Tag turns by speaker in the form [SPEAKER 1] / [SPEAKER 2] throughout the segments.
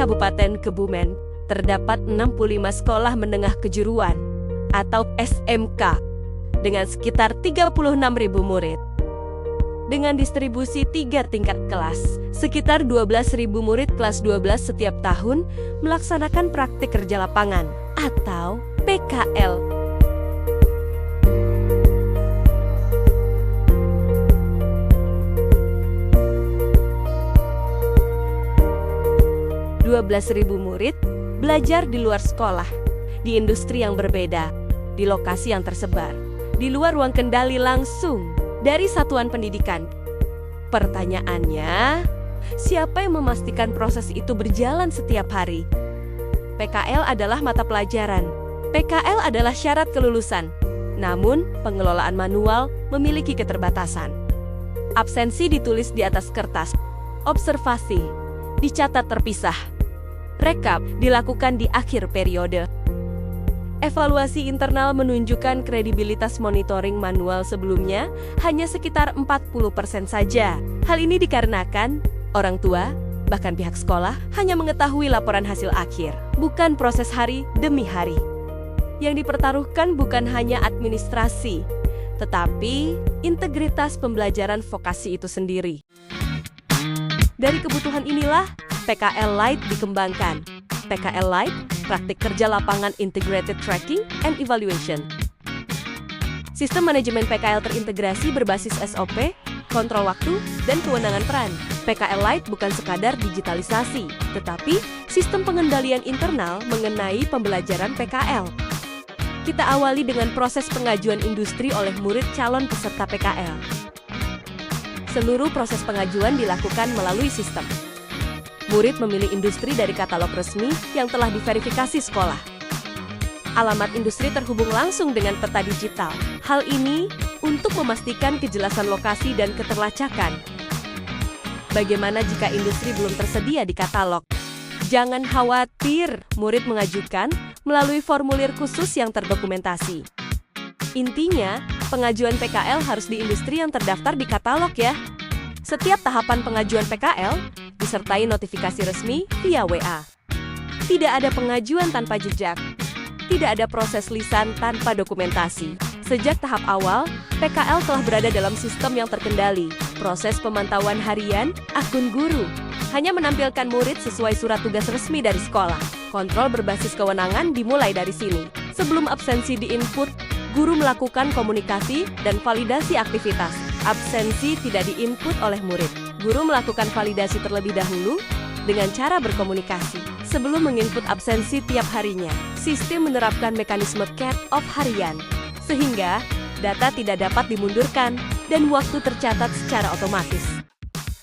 [SPEAKER 1] Kabupaten Kebumen, terdapat 65 sekolah menengah kejuruan atau SMK dengan sekitar 36.000 murid. Dengan distribusi 3 tingkat kelas, sekitar 12.000 murid kelas 12 setiap tahun melaksanakan praktik kerja lapangan atau PKL. Ribu murid belajar di luar sekolah, di industri yang berbeda, di lokasi yang tersebar, di luar ruang kendali langsung dari satuan pendidikan. Pertanyaannya, siapa yang memastikan proses itu berjalan setiap hari? PKL adalah mata pelajaran. PKL adalah syarat kelulusan. Namun, pengelolaan manual memiliki keterbatasan. Absensi ditulis di atas kertas. Observasi dicatat terpisah. Rekap dilakukan di akhir periode. Evaluasi internal menunjukkan kredibilitas monitoring manual sebelumnya hanya sekitar 40% saja. Hal ini dikarenakan orang tua, bahkan pihak sekolah, hanya mengetahui laporan hasil akhir, bukan proses hari demi hari. Yang dipertaruhkan bukan hanya administrasi, tetapi integritas pembelajaran vokasi itu sendiri. Dari kebutuhan inilah, PKL Lite dikembangkan. PKL Lite, praktik kerja lapangan Integrated Tracking and Evaluation. Sistem manajemen PKL terintegrasi berbasis SOP, kontrol waktu, dan kewenangan peran. PKL Lite bukan sekadar digitalisasi, tetapi sistem pengendalian internal mengenai pembelajaran PKL. Kita awali dengan proses pengajuan industri oleh murid calon peserta PKL. Seluruh proses pengajuan dilakukan melalui sistem. Murid memilih industri dari katalog resmi yang telah diverifikasi sekolah. Alamat industri terhubung langsung dengan peta digital. Hal ini untuk memastikan kejelasan lokasi dan keterlacakan. Bagaimana jika industri belum tersedia di katalog? Jangan khawatir, murid mengajukan melalui formulir khusus yang terdokumentasi. Intinya, pengajuan PKL harus di industri yang terdaftar di katalog ya. Setiap tahapan pengajuan PKL disertai notifikasi resmi via WA. Tidak ada pengajuan tanpa jejak. Tidak ada proses lisan tanpa dokumentasi. Sejak tahap awal, PKL telah berada dalam sistem yang terkendali. Proses pemantauan harian, akun guru, hanya menampilkan murid sesuai surat tugas resmi dari sekolah. Kontrol berbasis kewenangan dimulai dari sini. Sebelum absensi di-input, guru melakukan komunikasi dan validasi aktivitas. Absensi tidak di-input oleh murid. Guru melakukan validasi terlebih dahulu dengan cara berkomunikasi. Sebelum menginput absensi tiap harinya, sistem menerapkan mekanisme cut-off harian, sehingga data tidak dapat dimundurkan dan waktu tercatat secara otomatis.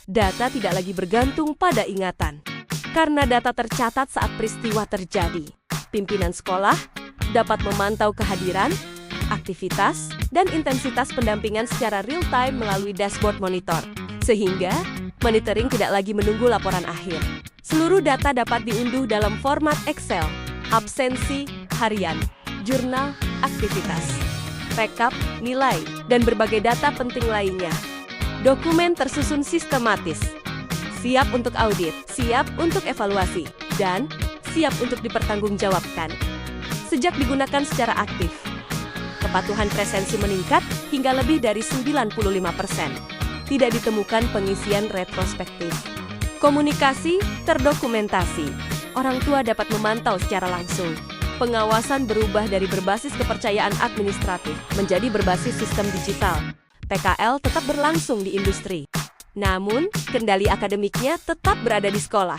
[SPEAKER 1] Data tidak lagi bergantung pada ingatan, karena data tercatat saat peristiwa terjadi. Pimpinan sekolah dapat memantau kehadiran, aktivitas, dan intensitas pendampingan secara real-time melalui dashboard monitor, sehingga monitoring tidak lagi menunggu laporan akhir. Seluruh data dapat diunduh dalam format Excel, absensi, harian, jurnal, aktivitas, rekap, nilai, dan berbagai data penting lainnya. Dokumen tersusun sistematis, siap untuk audit, siap untuk evaluasi, dan siap untuk dipertanggungjawabkan. Sejak digunakan secara aktif, kepatuhan presensi meningkat hingga lebih dari 95%. Tidak ditemukan pengisian retrospektif. Komunikasi terdokumentasi. Orang tua dapat memantau secara langsung. Pengawasan berubah dari berbasis kepercayaan administratif menjadi berbasis sistem digital. PKL tetap berlangsung di industri. Namun, kendali akademiknya tetap berada di sekolah.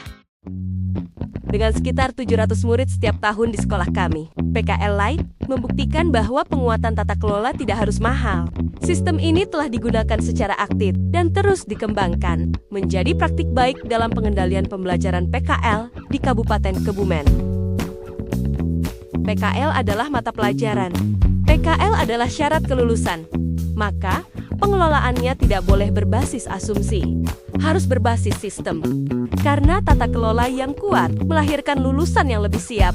[SPEAKER 1] Dengan sekitar 700 murid setiap tahun di sekolah kami, PKL Lite membuktikan bahwa penguatan tata kelola tidak harus mahal. Sistem ini telah digunakan secara aktif dan terus dikembangkan, menjadi praktik baik dalam pengendalian pembelajaran PKL di Kabupaten Kebumen. PKL adalah mata pelajaran. PKL adalah syarat kelulusan. Maka, pengelolaannya tidak boleh berbasis asumsi, harus berbasis sistem. Karena tata kelola yang kuat melahirkan lulusan yang lebih siap.